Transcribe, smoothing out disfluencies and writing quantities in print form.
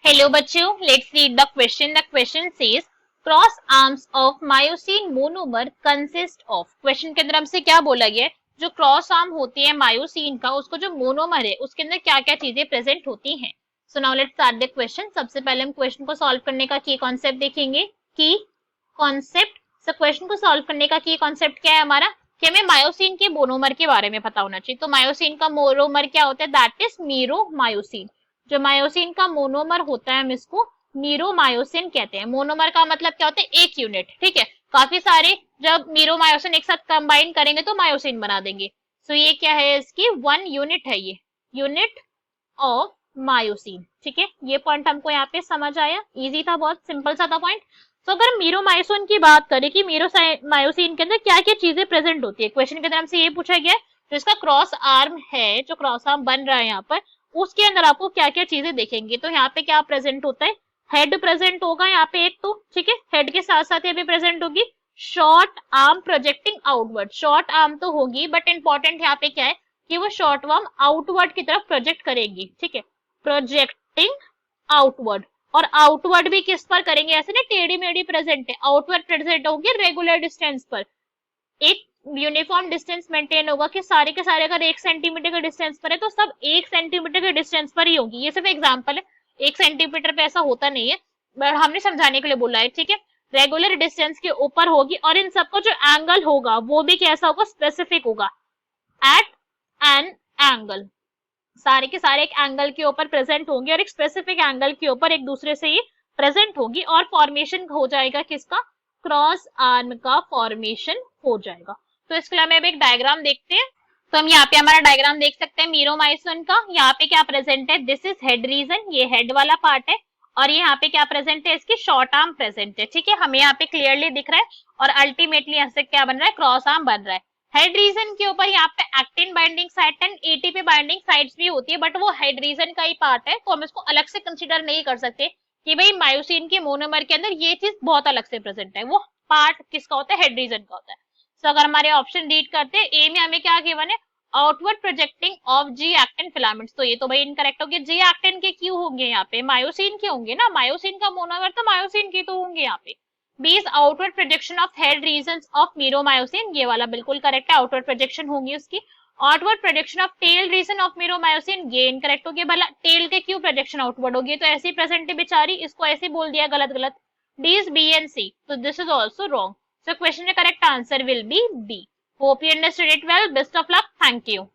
Hello बच्चों, let's read the question. The question says cross arms of myosin monomer consist of. Question के अंदर हमसे क्या बोला गया है, जो क्रॉस आर्म होती है मायोसिन का, उसको जो मोनोमर है उसके अंदर क्या क्या चीजें प्रेजेंट होती हैं. So now let's start the question. सबसे पहले हम क्वेश्चन को सॉल्व करने का की कॉन्सेप्ट देखेंगे. की कॉन्सेप्ट. सो क्वेश्चन को सॉल्व करने का की कॉन्सेप्ट क्या है हमारा, कि हमें मायोसिन के मोनोमर के बारे में पता होना चाहिए. तो मायोसिन का मोनोमर क्या होता है, दैट इज मीरोमायोसिन. जो मायोसिन का मोनोमर होता है हम इसको मीरोमायोसिन कहते हैं. मोनोमर का मतलब क्या होता है, एक यूनिट. ठीक है, काफी सारे जब मीरोमायोसिन एक साथ कंबाइन करेंगे तो मायोसिन बना देंगे. सो ये क्या है, इसकी वन यूनिट है, ये यूनिट ऑफ मायोसिन. ठीक है, ये पॉइंट हमको यहाँ पे समझ आया. इजी था, बहुत सिंपल सा था पॉइंट. तो अगर मीरोमायोसिन की बात करें कि मीरोमायोसिन के अंदर क्या क्या चीजें प्रेजेंट होती है, क्वेश्चन के अंदर हमसे ये पूछा गया है. तो इसका क्रॉस आर्म है, जो क्रॉस आर्म बन रहा है यहाँ पर, उसके अंदर आपको क्या क्या चीजें देखेंगे. तो यहाँ पे क्या प्रेजेंट होता है, हेड प्रेजेंट होगा यहाँ पे एक तो. ठीक है, हेड के साथ साथ यहाँ पे प्रेजेंट होगी short arm projecting outward. Short arm तो होगी, बट इंपॉर्टेंट यहाँ पे क्या है कि वो शॉर्ट आर्म आउटवर्ड की तरफ प्रोजेक्ट करेगी. ठीक है, प्रोजेक्टिंग आउटवर्ड. और आउटवर्ड भी किस पर करेंगे, ऐसे ना टेढ़ी मेढ़ी प्रेजेंट है. आउटवर्ड प्रेजेंट होगी रेगुलर डिस्टेंस पर. एक यूनिफॉर्म डिस्टेंस मेंटेन होगा कि सारे के सारे अगर 1 सेंटीमीटर के डिस्टेंस पर है तो सब 1 सेंटीमीटर के डिस्टेंस पर ही होगी. ये सिर्फ एग्जांपल है, 1 सेंटीमीटर पे ऐसा होता नहीं है, बट हमने समझाने के लिए बोला है. ठीक है, रेगुलर डिस्टेंस के ऊपर होगी. और इन सबका जो एंगल होगा वो भी कैसा होगा, स्पेसिफिक होगा, एट एन एंगल. सारे के सारे एक एंगल के ऊपर प्रेजेंट होंगे और एक स्पेसिफिक एंगल के ऊपर एक दूसरे से ये प्रेजेंट होगी. और फॉर्मेशन हो जाएगा किसका, क्रॉस आर्म का फॉर्मेशन हो जाएगा. तो इसके लिए हम एक डायग्राम देखते हैं. तो हम यहाँ पे हमारा डायग्राम देख सकते हैं मीरोमायोसिन का. यहाँ पे क्या प्रेजेंट है, दिस इज हेड रीजन, ये हेड वाला पार्ट है. और ये यहाँ पे क्या प्रेजेंट है, इसकी शॉर्ट आर्म प्रेजेंट है. ठीक है, हमें यहाँ पे क्लियरली दिख रहा है. और अल्टीमेटली यहाँ से क्या बन रहा है, क्रॉस आर्म बन रहा है. हेड रीजन के ऊपर यहाँ पे actin binding site and ATP binding sites भी होती है, बट वो हेड रीजन का ही पार्ट है, तो हम इसको अलग से कंसिडर नहीं कर सकते कि भाई मायोसिन के मोनोमर के अंदर ये चीज बहुत अलग से प्रेजेंट है. वो पार्ट किसका होता है, हेड रीजन का होता है. तो अगर हमारे ऑप्शन रीड करते हैं, ए में हमें क्या गिवन है, outward projecting of G actin filaments. तो ये तो भाई इनकरेक्ट हो गया. जी एक्टिन के क्यों होंगे, यहाँ पे मायोसिन के होंगे ना, मायोसिन का मोनोमर तो मायोसिन के तो होंगे यहाँ पे. B is outward projection of head region of meromyosin. ये वाला बिल्कुल करेक्ट है, आउटवर्ड प्रोजेक्शन होंगी उसकी. Outward projection of tail region of meromyosin, ये इनकरेक्ट हो गया. भला टेल के क्यों प्रोजेक्शन आउटवर्ड होगी, तो ऐसी प्रेजेंट है बेचारी, इसको ऐसे बोल दिया गलत गलत. D is B and C, so this is also wrong. So question the correct answer will be B. Hope you understood it well. Best of luck. Thank you.